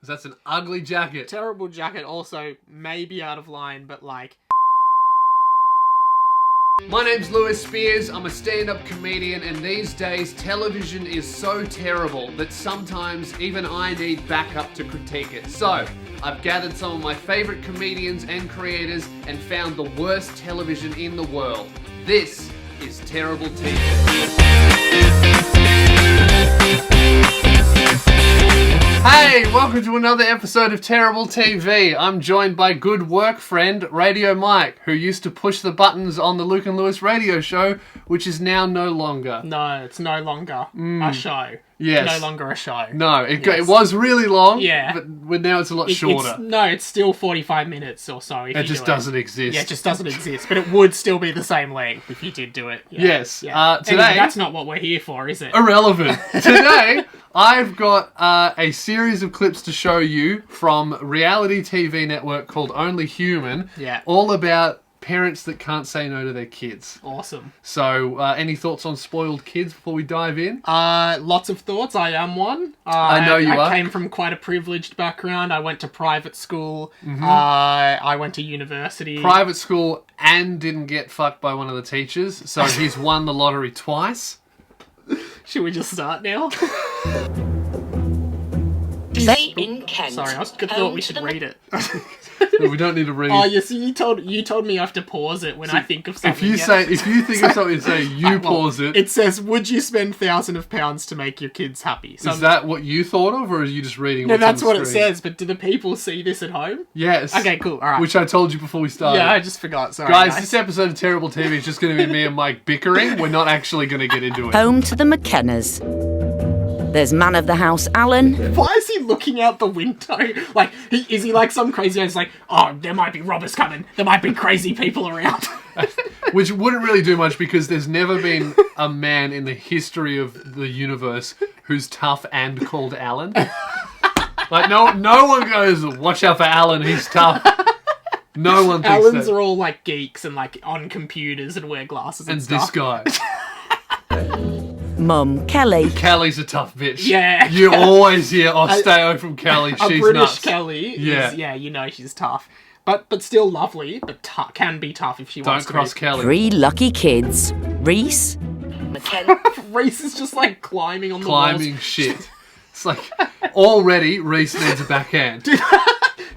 Because that's an ugly jacket. Terrible jacket, also maybe out of line, but like... My name's Lewis Spears, I'm a stand-up comedian, and these days television is so terrible that sometimes even I need backup to critique it. So, I've gathered some of my favourite comedians and creators and found the worst television in the world. This is Terrible TV. Hey, welcome to another episode of Terrible TV. I'm joined by good work friend, Radio Mike, who used to push the buttons on the Luke and Lewis radio show, which is now no longer. No, it's no longer a show. Yes. No longer a show. No, it was really long, yeah. but now it's a lot shorter. It's still 45 minutes or so. It just doesn't exist. Yeah, it just doesn't exist, but it would still be the same length if you did do it. Yeah. Yes. Yeah. Today... Anyway, that's not what we're here for, is it? Irrelevant. Today, I've got a series of clips to show you from reality TV network called Only Human. Yeah. All about parents that can't say no to their kids. Awesome. So, any thoughts on spoiled kids before we dive in? Lots of thoughts. I am one. I know you are. I came from quite a privileged background. I went to private school. I went to university. Private school and didn't get fucked by one of the teachers. So he's won the lottery twice. Should we just start now? Say in Kent. Sorry, I thought we should read it. No, we don't need to read. Oh, you see, you told me I have to pause it when I think of something. If you think of something, say you pause it. It says, "Would you spend thousands of pounds to make your kids happy?" So is that what you thought of, or are you just reading? No, that's what it says. But do the people see this at home? Yes. Okay, cool. All right. Which I told you before we started. Yeah, I just forgot. Sorry, guys. This episode of Terrible TV is just going to be me and Mike bickering. We're not actually going to get into it. Home to the McKennas. There's man of the house, Alan. Why is he looking out the window? Like, is he like some crazy guy? He's like, oh, there might be robbers coming. There might be crazy people around. Which wouldn't really do much because there's never been a man in the history of the universe who's tough and called Alan. Like, no one goes, watch out for Alan, he's tough. No one thinks Alans that. are all like geeks and like on computers and wear glasses and stuff. This guy. Mum, Kelly. Kelly's a tough bitch. Yeah. You always hear, stay away from Kelly, she's a British nuts. Kelly Yeah. You know she's tough. But still lovely, but can be tough if she wants to. Don't cross Kelly. 3 lucky kids. Reese. Reese is just like climbing on the Climbing walls. shit. It's like, already Reese needs a backhand.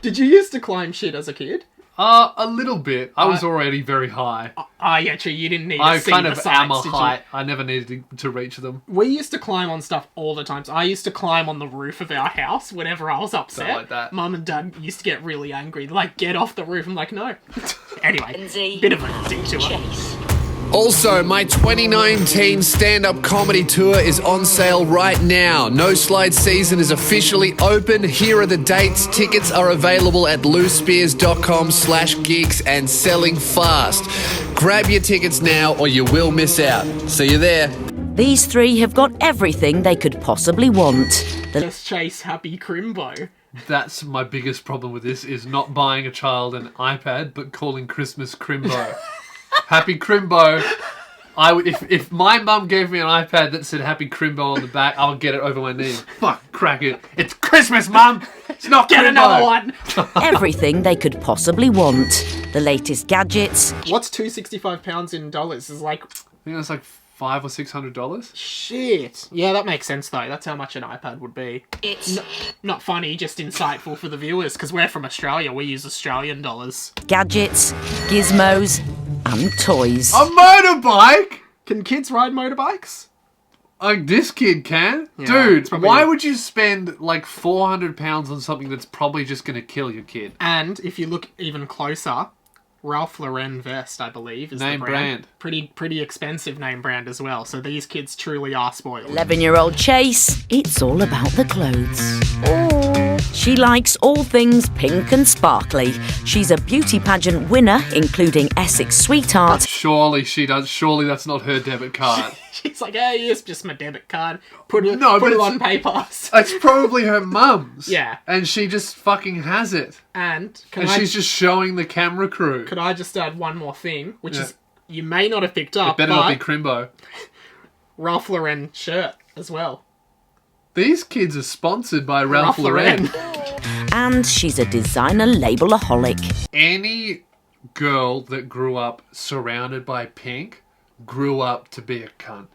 Did you used to climb shit as a kid? A little bit. I was already very high. Yeah, true. You didn't need to I see kind the of sights, am a did height. I never needed to reach them. We used to climb on stuff all the time. So I used to climb on the roof of our house whenever I was upset. Don't like that. Mum and Dad used to get really angry. They're like, get off the roof. I'm like, no. Anyway, bit of a detour. Also, my 2019 stand-up comedy tour is on sale right now. No Slide season is officially open. Here are the dates. Tickets are available at louspears.com/gigs and selling fast. Grab your tickets now or you will miss out. See you there. These 3 have got everything they could possibly want. Just chase Happy Crimbo. That's my biggest problem with this, is not buying a child an iPad, but calling Christmas Crimbo. Happy Crimbo. If my mum gave me an iPad that said Happy Crimbo on the back, I would get it over my knee. Fuck, crack it. It's Christmas, Mum! It's not Get Crimbo. another one! Everything they could possibly want. The latest gadgets. What's £265 in dollars? Is like... I think that's like $500 or $600. Shit. Yeah, that makes sense though. That's how much an iPad would be. It's not funny, just insightful for the viewers, because we're from Australia. We use Australian dollars. Gadgets, gizmos, and toys. A motorbike? Can kids ride motorbikes? Like, this kid can? Yeah, Dude, why would you spend like £400 on something that's probably just going to kill your kid? And if you look even closer, Ralph Lauren vest, I believe, is name the brand. Pretty expensive name brand as well. So these kids truly are spoiled. 11-year-old Chase, it's all about the clothes. She likes all things pink and sparkly. She's a beauty pageant winner, including Essex Sweetheart. Surely she does. Surely that's not her debit card. She's like, hey, it's just my debit card. Put it but on paper. It's probably her mum's. Yeah. And she just fucking has it. And she's just showing the camera crew. Could I just add one more thing, which is you may not have picked up, It better not be Crimbo. Ralph Lauren shirt as well. These kids are sponsored by Ralph Lauren. And she's a designer labelaholic. Any girl that grew up surrounded by pink grew up to be a cunt.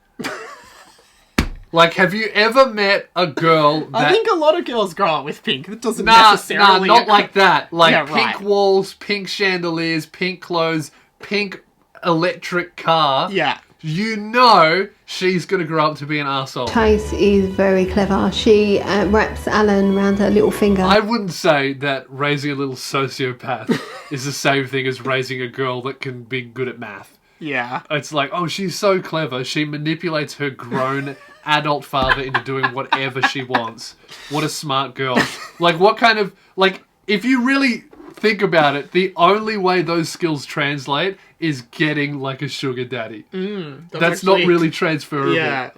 Like, have you ever met a girl that... I think a lot of girls grow up with pink. That doesn't necessarily... Nah, not like that. Like, Yeah, pink right. walls, pink chandeliers, pink clothes, pink electric car. Yeah. You know she's going to grow up to be an arsehole. Chase is very clever. She wraps Alan around her little finger. I wouldn't say that raising a little sociopath is the same thing as raising a girl that can be good at math. Yeah. It's like, oh, she's so clever. She manipulates her grown adult father into doing whatever she wants. What a smart girl. Like, what kind of... Like, if you really think about it, the only way those skills translate is getting, like, a sugar daddy. That's actually, not really transferable. Yeah,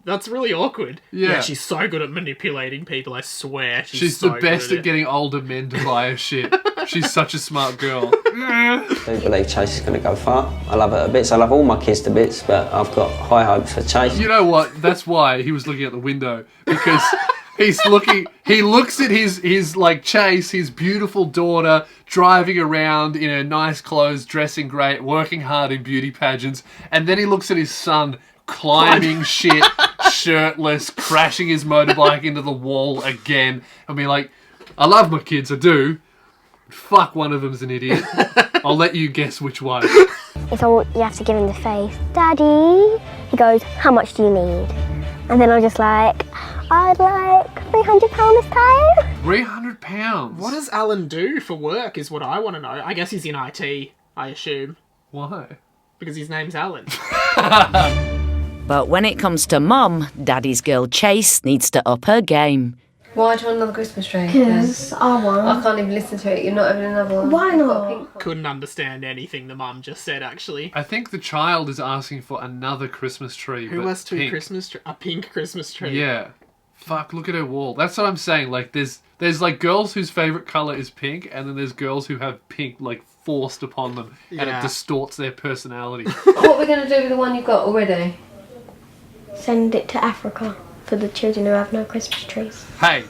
that's really awkward. Yeah. She's so good at manipulating people, I swear. She's so the best good at getting older men to buy her shit. She's such a smart girl. I do believe Chase is going to go far. I love her to bits. I love all my kids to bits, but I've got high hopes for Chase. You know what? That's why he was looking out the window. Because he's looking... He looks at his like, Chase, his beautiful daughter, driving around in her nice clothes, dressing great, working hard in beauty pageants, and then he looks at his son climbing shit, shirtless, crashing his motorbike into the wall again, and be like, I love my kids, I do. Fuck, one of them's an idiot. I'll let you guess which one. It's all you have to give him the face. Daddy, he goes, how much do you need? And then I'm just like, I'd like £300 this time. £300? What does Alan do for work is what I want to know. I guess he's in IT, I assume. Why? Because his name's Alan. But when it comes to Mum, Daddy's girl Chase needs to up her game. Why do you want another Christmas tree? Because I want. I can't even listen to it. You're not having another one. Why I've got not? a pink one. Couldn't understand anything the mum just said, actually. I think the child is asking for another Christmas tree. Who but has two pink. Christmas tree? A pink Christmas tree. Yeah. Fuck, look at her wall. That's what I'm saying. Like, there's like girls whose favourite colour is pink, and then there's girls who have pink, like, forced upon them, and it Yeah. distorts their personality. What are we going to do with the one you've got already? Send it to Africa for the children who have no Christmas trees. Hey,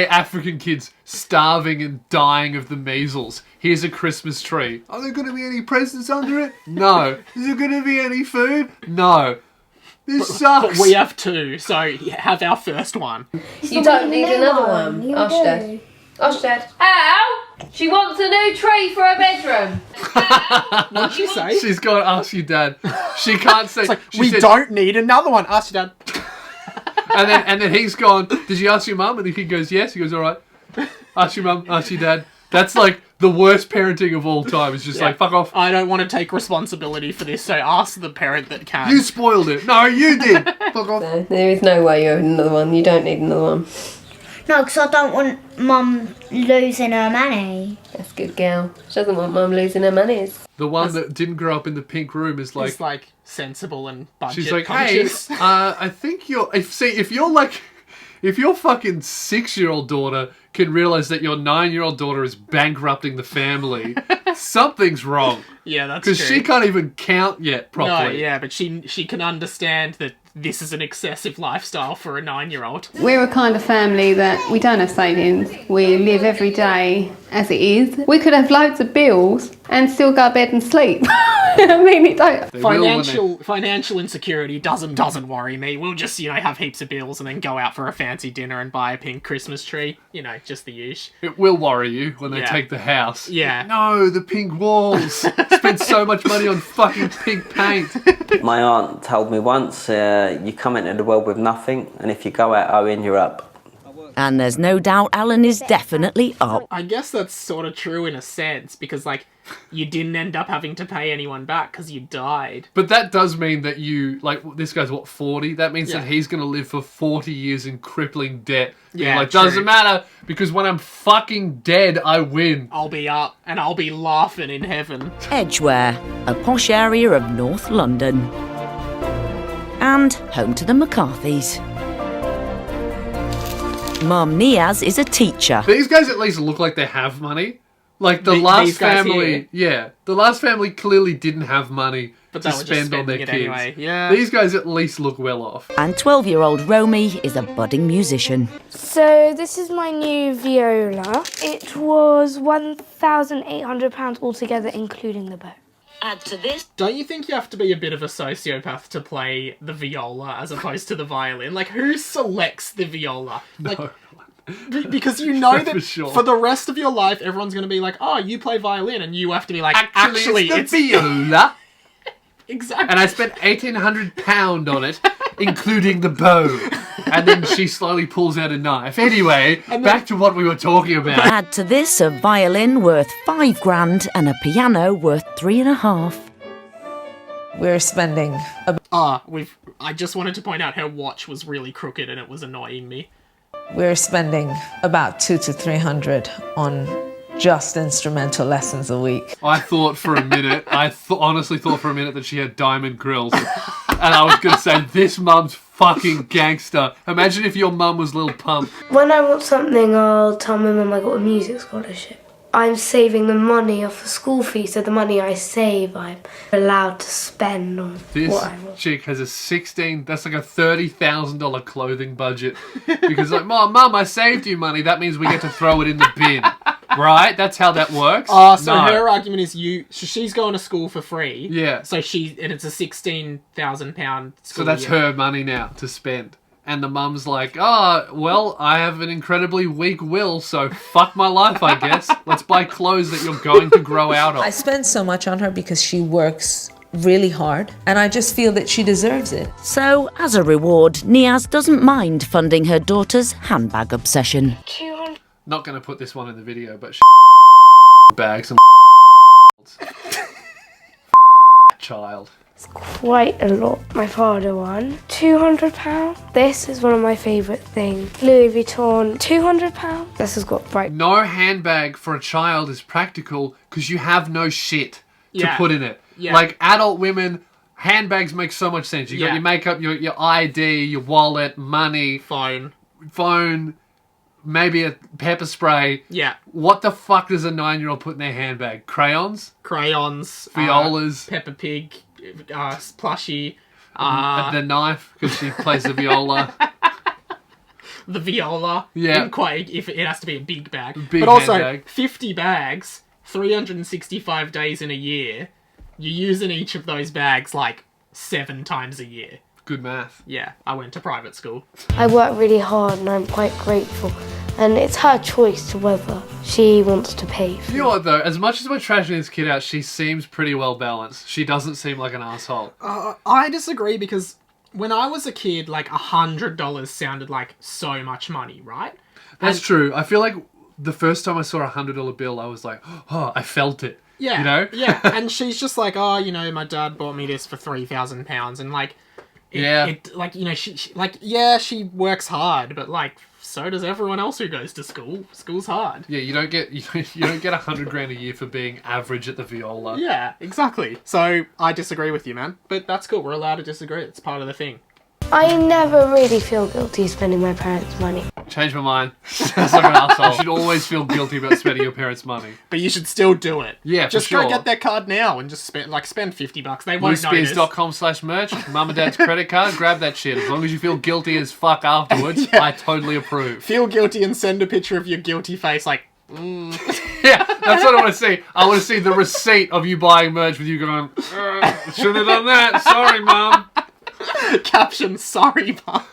African kids starving and dying of the measles. Here's a Christmas tree. Are there going to be any presents under it? No. Is there going to be any food? No. This sucks. But we have two, so have our first one. You don't need another one. You Ask do. Dad. Ask Dad. Al! She wants a new tree for her bedroom. What did she say? She's got to ask your dad. She can't say. It's like, she we said- don't need another one. Ask your dad. And then he's gone, did you ask your mum? And the kid goes, yes. He goes, all right. Ask your mum, ask your dad. That's like the worst parenting of all time. It's just like, fuck off. I don't want to take responsibility for this, so ask the parent that can. You spoiled it. No, you did. Fuck off. No, there is no way you have another one. You don't need another one. No, because I don't want Mum losing her money. That's a good girl. She doesn't want Mum losing her monies. The one that didn't grow up in the pink room is like... It's like sensible and budget She's like, hey, conscious. I think if your fucking 6-year-old daughter can realize that your 9-year-old daughter is bankrupting the family, something's wrong. Yeah, that's true. Because she can't even count yet No, properly. yeah, but she can understand that this is an excessive lifestyle for a 9-year-old. We're a kind of family that we don't have savings. We live every day as it is. We could have loads of bills and still go to bed and sleep. I mean, it don't. They will when they- Financial insecurity doesn't worry me. We'll just, have heaps of bills and then go out for a fancy dinner and buy a pink Christmas tree. Just the usual. It will worry you when they Yeah. take the house. Yeah. No, the pink walls. Spent so much money on fucking pink paint. My aunt told me once, you come into the world with nothing, and if you go out owing, you're up. And there's no doubt Alan is definitely up. I guess that's sort of true in a sense, because, you didn't end up having to pay anyone back because you died. But that does mean that this guy's 40? That means Yeah. that he's going to live for 40 years in crippling debt. Being Yeah, like, true. doesn't matter, because when I'm fucking dead, I win. I'll be up and I'll be laughing in heaven. Edgware, a posh area of North London. And home to the McCarthys. Mum Niaz is a teacher. These guys at least look like they have money. Like the last family, the last family clearly didn't have money to spend on their kids. Anyway. Yeah. These guys at least look well off. And 12-year-old Romy is a budding musician. So this is my new viola. It was £1,800 altogether, including the bow. Add to this. Don't you think you have to be a bit of a sociopath to play the viola as opposed to the violin? Like, who selects the viola? Like, No. Because you know that sure. for the rest of your life, everyone's going to be like, oh, you play violin, and you have to be like, actually it's the viola. Exactly. And I spent £1,800 on it, including the bow. And then she slowly pulls out a knife. Anyway, back to what we were talking about. Add to this a violin worth £5,000 and a piano worth £3,500. We're spending. I just wanted to point out her watch was really crooked and it was annoying me. We're spending about 200 to 300 on just instrumental lessons a week. I thought for a minute, honestly thought for a minute that she had diamond grills. And I was going to say, this mum's fucking gangster. Imagine if your mum was Lil Pump. When I want something, I'll tell my mum I got a music scholarship. I'm saving the money off the school fee, so the money I save, I'm allowed to spend on what I want. This chick has that's like a $30,000 clothing budget. Because like, Mum, I saved you money. That means we get to throw it in the bin. Right? That's how that works? So her argument is she's going to school for free. Yeah. So and it's a £16,000 school So that's year. her money now to spend. And the mum's like, well, I have an incredibly weak will, so fuck my life, I guess. Let's buy clothes that you're going to grow out of. I spend so much on her because she works really hard, and I just feel that she deserves it. So, as a reward, Niaz doesn't mind funding her daughter's handbag obsession. Not going to put this one in the video, but bags and child. Quite a lot. My father one, £200. This is one of my favourite things. Louis Vuitton, £200. This has got bright. No handbag for a child is practical because you have no shit to put in it. Yeah. Like adult women, handbags make so much sense. You got your makeup, your ID, your wallet, money, phone, maybe a pepper spray. Yeah. What the fuck does a 9-year-old put in their handbag? Crayons, violas, Peppa Pig, plushie, the knife because she plays the viola. The viola. Yeah. If it has to be a big bag. Big but also, handbag. 50 bags, 365 days in a year. You're using each of those bags like 7 times a year. Good math. Yeah, I went to private school. I work really hard and I'm quite grateful. And it's her choice to whether she wants to pay for it. You know what though? As much as we're trashing this kid out, she seems pretty well balanced. She doesn't seem like an asshole. I disagree because when I was a kid, like $100 sounded like so much money, right? That's true. I feel like the first time I saw a $100 bill, I was like, oh, I felt it. Yeah. You know? Yeah. And she's just like, my dad bought me this for £3,000, and like, she works hard, but like, so does everyone else who goes to school. School's hard. Yeah, you don't get $100,000 a year for being average at the viola. Yeah, exactly. So I disagree with you, man. But that's cool. We're allowed to disagree. It's part of the thing. I never really feel guilty spending my parents' money. Change my mind. Sounds like an asshole. You should always feel guilty about spending your parents' money. But you should still do it. Yeah, just for sure. go get their card now and just spend $50. They won't notice. Bluespears.com/merch. Mum and dad's credit card. Grab that shit. As long as you feel guilty as fuck afterwards, I totally approve. Feel guilty and send a picture of your guilty face like, Yeah, that's what I want to see. I want to see the receipt of you buying merch with you going, shouldn't have done that. Sorry, Mum. Caption, sorry, Mum.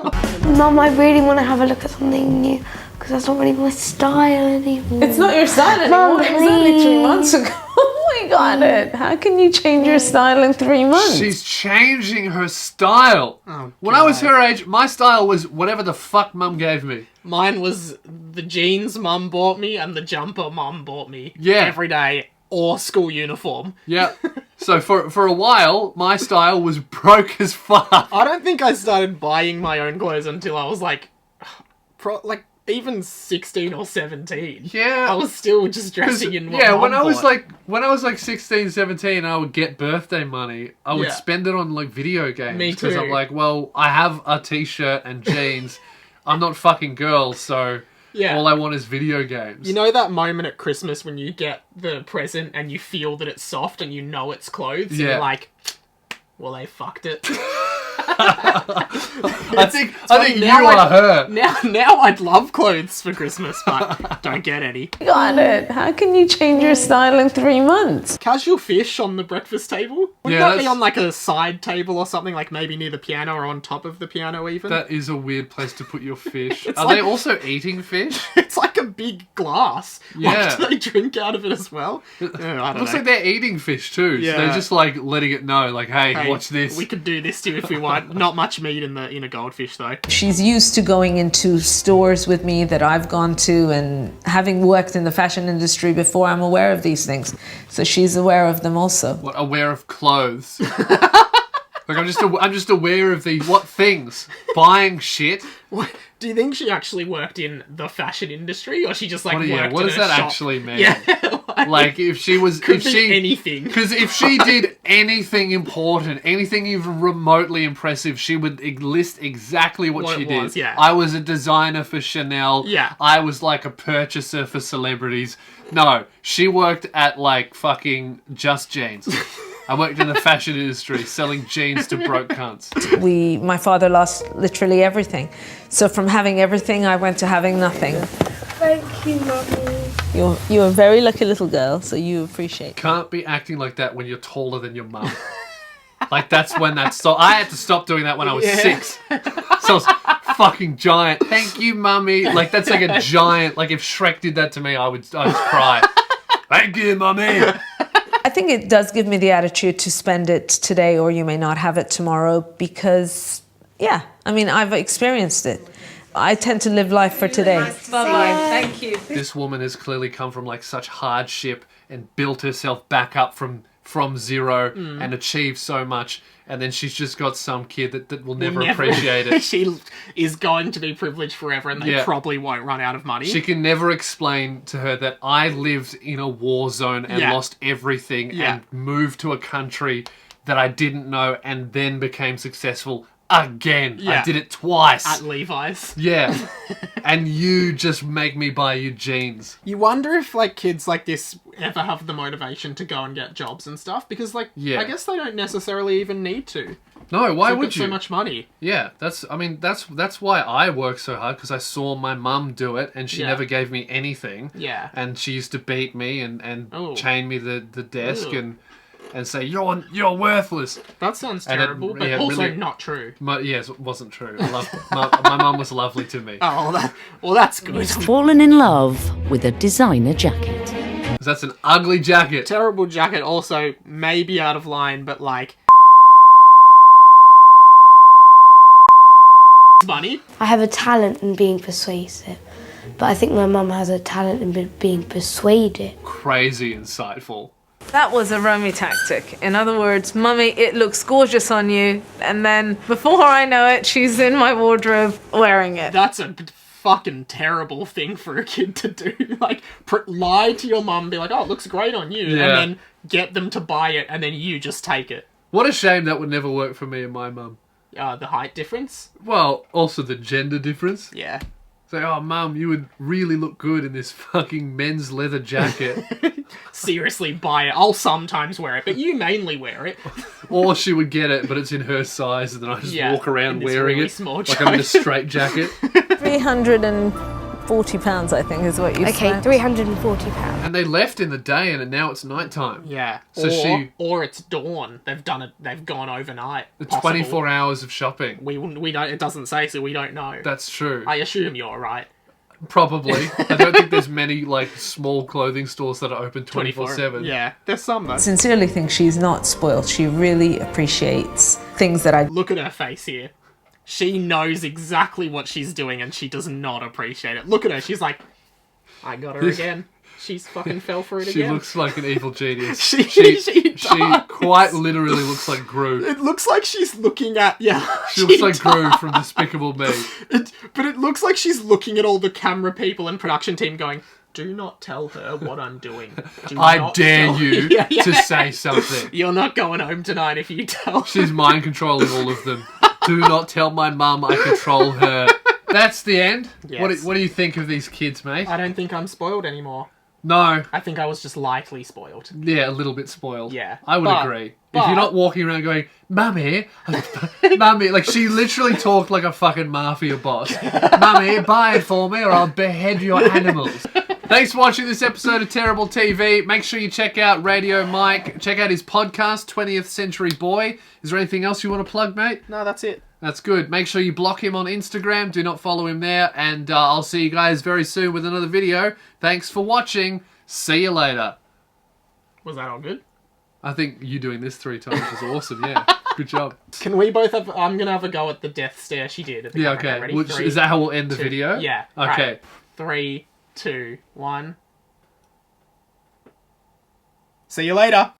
Mum, I really want to have a look at something new because that's not really my style anymore. It's not your style anymore. Mum, it was only 3 please. months ago. We got it. How can you change your style in 3 months? She's changing her style. Oh, when I was her age, my style was whatever the fuck Mum gave me. Mine was the jeans Mum bought me and the jumper Mum bought me. Yeah. Every day. Or school uniform. Yeah. So for a while, my style was broke as fuck. I don't think I started buying my own clothes until I was like even 16 or 17. Yeah. I was still just dressing in what when Mum I was bought. when I was like 16, 17, I would get birthday money. I would spend it on like video games. Me Because too. I'm like, well, I have a t-shirt and jeans. I'm not fucking girls, so Yeah. All I want is video games. You know that moment at Christmas when you get the present and you feel that it's soft and you know it's clothes? And you're like, well, they fucked it. I think you are her. Now I'd love clothes for Christmas, but don't get any. Got it. How can you change your style in 3 months? Casual fish on the breakfast table? Wouldn't Yeah, that be on like a side table or something, like maybe near the piano or on top of the piano even? That is a weird place to put your fish. Are like- they also eating fish? It's like a big glass. Yeah. Like, do they drink out of it as well? I don't Looks know. like they're eating fish too. Yeah. So they're just like letting it know, like, hey, watch this. We could do this too if we want. Not much meat in a goldfish though. She's used to going into stores with me that I've gone to, and having worked in the fashion industry before, I'm aware of these things. So she's aware of them also. What, aware of clothes? Like, I'm just aware of these. What things? Buying shit? What, do you think she actually worked in the fashion industry, or she just like worked what in does a that shop? actually mean? Yeah, like if she was, could if be she anything. Because if she did anything important, anything even remotely impressive, she would list exactly what she it did. was, yeah. I was a designer for Chanel. Yeah. I was like a purchaser for celebrities. No, she worked at like fucking Just Jeans. I worked in the fashion industry selling jeans to broke cunts. My father lost literally everything. So from having everything, I went to having nothing. Thank you, Mummy. You're a very lucky little girl, so you appreciate. Can't be acting like that when you're taller than your mum. Like that's when that's so. I had to stop doing that when I was 6. So I was fucking giant. Thank you, mummy. Like that's like a giant. Like if Shrek did that to me, I would cry. Thank you, mummy. I think it does give me the attitude to spend it today, or you may not have it tomorrow, because, yeah, I mean, I've experienced it. I tend to live life for today. Bye-bye. Thank you. This woman has clearly come from like such hardship and built herself back up from zero and achieved so much, and then she's just got some kid that will never appreciate it. She is going to be privileged forever, and they probably won't run out of money. She can never explain to her that I lived in a war zone and lost everything and moved to a country that I didn't know and then became successful again. I did it twice. At Levi's. Yeah. And you just make me buy you jeans. You wonder if, like, kids like this ever have the motivation to go and get jobs and stuff, because, like, I guess they don't necessarily even need to. No, why would you? So much money. Yeah, that's why I work so hard, because I saw my mum do it, and she never gave me anything. Yeah. And she used to beat me and chain me the desk and say, you're worthless. That sounds terrible, but also really, not true. Yes, it wasn't true. My mum was lovely to me. Oh, well, that's good. He's fallen in love with a designer jacket. That's an ugly jacket. Terrible jacket, also maybe out of line, but like... money. I have a talent in being persuasive, but I think my mum has a talent in being persuaded. Crazy insightful. That was a Romy tactic. In other words, mummy, it looks gorgeous on you, and then before I know it, she's in my wardrobe wearing it. That's a fucking terrible thing for a kid to do. Like, lie to your mum, be like, oh, it looks great on you, and then get them to buy it, and then you just take it. What a shame that would never work for me and my mum. The height difference? Well, also the gender difference. Yeah. Say, oh, mum, you would really look good in this fucking men's leather jacket. Seriously, buy it. I'll sometimes wear it, but you mainly wear it. Or she would get it, but it's in her size, and then I just walk around wearing really it. Small like I'm in a straight jacket. £340, I think, is what you said. Okay, £340. And they left in the day, and now it's nighttime. Yeah. So or it's dawn. They've done it. They've gone overnight. The 24 hours of shopping. We don't. It doesn't say, so we don't know. That's true. I assume you're right. Probably. I don't think there's many like small clothing stores that are open 24/7. Yeah, there's some though. I sincerely think she's not spoiled. She really appreciates things that I... Look at her face here. She knows exactly what she's doing, and she does not appreciate it. Look at her. She's like, I got her again. She's fucking fell for it again. She looks like an evil genius. She quite literally looks like Gru. It looks like she's looking at... Yeah, she looks like Gru from Despicable Me. But it looks like she's looking at all the camera people and production team going, do not tell her what I'm doing. I dare you to say something. You're not going home tonight if you tell her. She's mind controlling all of them. Do not tell my mum I control her. that's the end. Yes. What do you think of these kids, mate? I don't think I'm spoiled anymore. No. I think I was just lightly spoiled. Yeah, a little bit spoiled. Yeah. I would agree. If you're not walking around going, Mummy, Mummy, like she literally talked like a fucking mafia boss. Mummy, buy it for me or I'll behead your animals. Thanks for watching this episode of Terrible TV. Make sure you check out Radio Mike. Check out his podcast, 20th Century Boy. Is there anything else you want to plug, mate? No, that's it. That's good. Make sure you block him on Instagram. Do not follow him there. And I'll see you guys very soon with another video. Thanks for watching. See you later. Was that all good? I think you doing this 3 times was awesome, yeah. Good job. Can we both have... I'm going to have a go at the death stare she did. At the camera. Okay. Ready? 3, is that how we'll end the 2, video? Yeah. Okay. Right. 3, 2, 1. See you later.